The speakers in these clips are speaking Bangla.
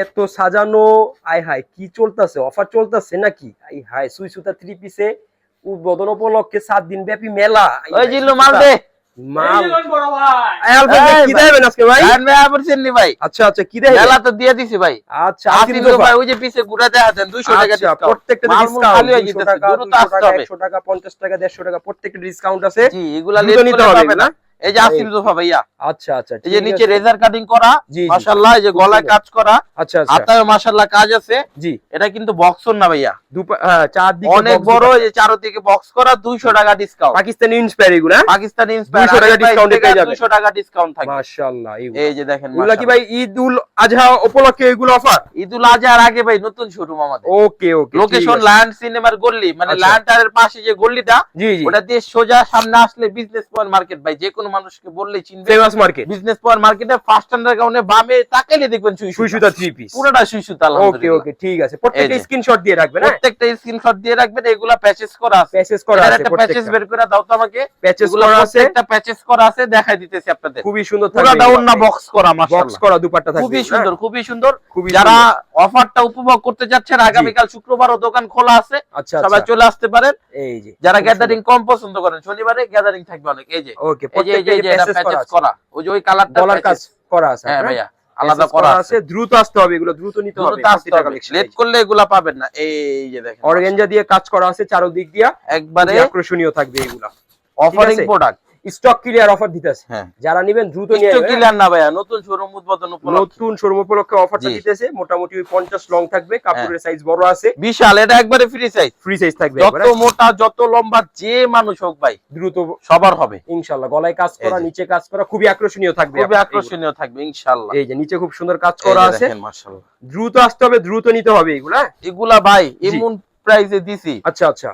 এত সাজানো, আই হাই কি চলতেছে, অফার চলতেছে নাকি? আই হাই সুই সুতা 3 পিসে উদ্বোধন উপলক্ষে 7 দিন ব্যাপী মেলা। ওই জিল্লু মাল দে মাল বড় ভাই কি দেবেন আজকে ভাই? আমি আবার চিনি ভাই। আচ্ছা আচ্ছা কি দেবেন? মেলা তো দিয়ে দিছি ভাই। আচ্ছা আসিল ভাই ওই যে পিছে ঘুরা দেখা দেন 200 টাকা আচ্ছা, ডিসকাউন্ট। প্রত্যেকটা ডিসকাউন্ট খালি হয়ে 200 যেতেছে, টাকা, দ্রুত 200 আসতে টাকা, হবে। 100 টাকা, 50 টাকা, 150 টাকা, প্রত্যেকটা ডিসকাউন্ট আছে। জি এগুলা দ্রুত লেট নিতে করে হবে পাবে না? না। এই যে আসিল জোফা ভাইয়া, আচ্ছা আচ্ছা এই যে ঠিক নিচে আছে। রেজার কাটিং করা, জি, জি। মাশাআল্লাহ। এই যে খুব গলায় সুন্দর। কাজ করা, আচ্ছা আচ্ছা হাতায় মাশাআল্লাহ কাজ আছে। জি এটা কিন্তু বক্সর না ভাইয়া, হ্যাঁ, চারদিকে অনেক box বড়। দুপাট্টা। এই যে চারদিকে বক্স করা, 200 টাকা ডিসকাউন্ট। পাকিস্তানি ইন্সপায়ার এগুলো, হ্যাঁ? পাকিস্তানি ইন্সপায়ার 200 টাকা ডিসকাউন্টে পেয়ে যাবেন। 200 টাকা ডিসকাউন্ট থাকবে। মাশাআল্লাহ এগুলো। এই যে দেখেন এগুলা কি মাশাআল্লাহ। ভাই ঈদুল আজহা উপলক্ষে এগুলো অফার? ঈদুল আজহার আগে ভাই নতুন শোরুম আমাদের। ওকে ওকে লোকেশন লায়ন সিনেমার গল্লি, মানে আচ্ছা। লায়ন টাওয়ারের পাশে যে গল্লিটা, জি জি ওটা দিয়ে সোজা সামনে আসলে বিজনেস পয়েন্ট মার্কেট ভাই, যে কোনো মানুষকে বললেই চিনবে। ফেমাস মার্কেট বিজনেস পয়েন্ট মার্কেটে ফার্স্ট আন্ডারগ্রাউন্ডে বামে তাকাইলে দেখবেন সুই সুই সুতা 3 পিস। পুরোটা সুই সুতা। ওকে আলহামদুলিল্লাহ। ওকে ঠিক আছে, প্রত্যেকটা এই যে। স্ক্রিনশট দিয়ে রাখবেন, হ্যাঁ? প্রত্যেকটা স্ক্রিনশট দিয়ে রাখবেন। এগুলা প্যাচেস করা আছে। প্যাচেস করা এটার আছে, একটা প্যাচেস প্রত্যেকটা বের করে দাও তো আমাকে। প্যাচেস এগুলা করা আছে, প্রত্যেকটা প্যাচেস করা আছে, দেখাই দিতেছি আপনাদের। খুবই সুন্দর পুরোটা থাকবে। ওন্না বক্স করা বক্স মাশাআল্লাহ। করা দুপাট্টা থাকবে, খুবই হ্যাঁ? সুন্দর, খুবই সুন্দর। খুবই যারা সুন্দর। অফারটা উপভোগ করতে যাচ্ছেন, আগামীকাল শুক্রবারও দোকান খোলা আছে, আচ্ছা সবাই আচ্ছা চলে আসতে পারেন। এই যে যারা খুব গ্যাদারিং কম পছন্দ করেন, শনিবারে গ্যাদারিং থাকবে অনেক। এই যে সুন্দর। ওকে এই যে এই যে প্রত্যেকটা এটা প্যাচেস করা প্যাচেস আছে, করা, ওই যে ওই কালারটা ডলার কাজ করা আছে, হ্যাঁ হ্যাঁ? ভাইয়া, আলাদা প্যাচেস করা আছে। দ্রুত আসতে হবে, এগুলো দ্রুত নিতে হবে। দ্রুত আসতে হবে, কালেকশন লেট করলে এগুলা পাবেন না। এই যে দেখেন অর্গানজা দিয়ে কাজ করা আছে চারদিক দিয়া, একবারে খুবই আকর্ষণীয় থাকবে এগুলা। অফারিং আছে? প্রোডাক্ট। স্টক ক্লিয়ার অফার দিতেছে, হ্যাঁ, যারা নেবেন দ্রুত নিয়ে স্টক নেবেন। ক্লিয়ার না ভাইয়া, নতুন শোরুম উদ্বোধন উপলক্ষে নতুন শোরুম উপলক্ষে অফারটা জি। দিতেছে, মোটামুটি ওই 50 লং থাকবে, কাপড়ের সাইজ বড় আছে, বিশাল। এটা একবারে ফ্রি সাইজ, ফ্রি সাইজ থাকবে, যত মোটা যত লম্বা যে মানুষ হোক ভাই দ্রুত সবার হবে। ইনশাআল্লাহ। গলায় কাজ করা, এই যে। নিচে কাজ করা, খুবই আকর্ষণীয় থাকবে। খুবই আপনার আকর্ষণীয় থাকবে ইনশাআল্লাহ। এই যে নিচে খুব সুন্দর কাজ এই করা যে আছে, দেখেন মাশাআল্লাহ। দ্রুত আসতে হবে, দ্রুত নিতে হবে এগুলা। এগুলা ভাই এমন প্রাইসে দিছি, আচ্ছা আচ্ছা,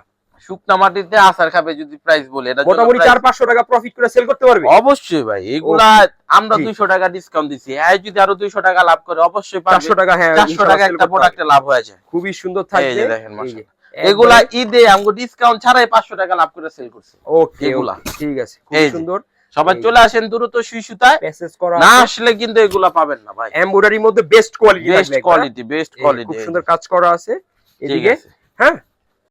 শুকনা মাটিতে আসার খাবে যদি প্রাইস বলে, এটা মোটামুটি 400-500 টাকা প্রফিট করে সেল করতে পারবে। অবশ্যই ভাই। এগুলা আমরা জি। 200 টাকা ডিসকাউন্ট দিছি, এই যদি আরো 200 টাকা লাভ করে অবশ্যই পারবে। 400 টাকা, হ্যাঁ 400 টাকা ইনশাআল্লাহ একটা sell করতে প্রোডাক্টে লাভ হয়ে যায়। পারবে। খুবই সুন্দর এই থাকবে। যে দেখেন এই যে, মাশাআল্লাহ। এগুলা ঈদে আমগো ডিসকাউন্ট ছাড়াই 500 টাকা লাভ করে সেল করছে। ওকে এগুলা। ওকে, ঠিক আছে, খুব এই যে। সুন্দর। সবাই এই চলে আসেন দ্রুত সুই সুতায়, প্যাসেজ করা না আছে, আসলে কিন্তু এগুলা পাবেন না ভাই। এমব্রয়ডারির মধ্যে বেস্ট কোয়ালিটি বেস্ট থাকবে, কোয়ালিটি, বেস্ট কোয়ালিটি। খুব সুন্দর কাজ করা আছে ঠিক এদিকে, আছে। হ্যাঁ?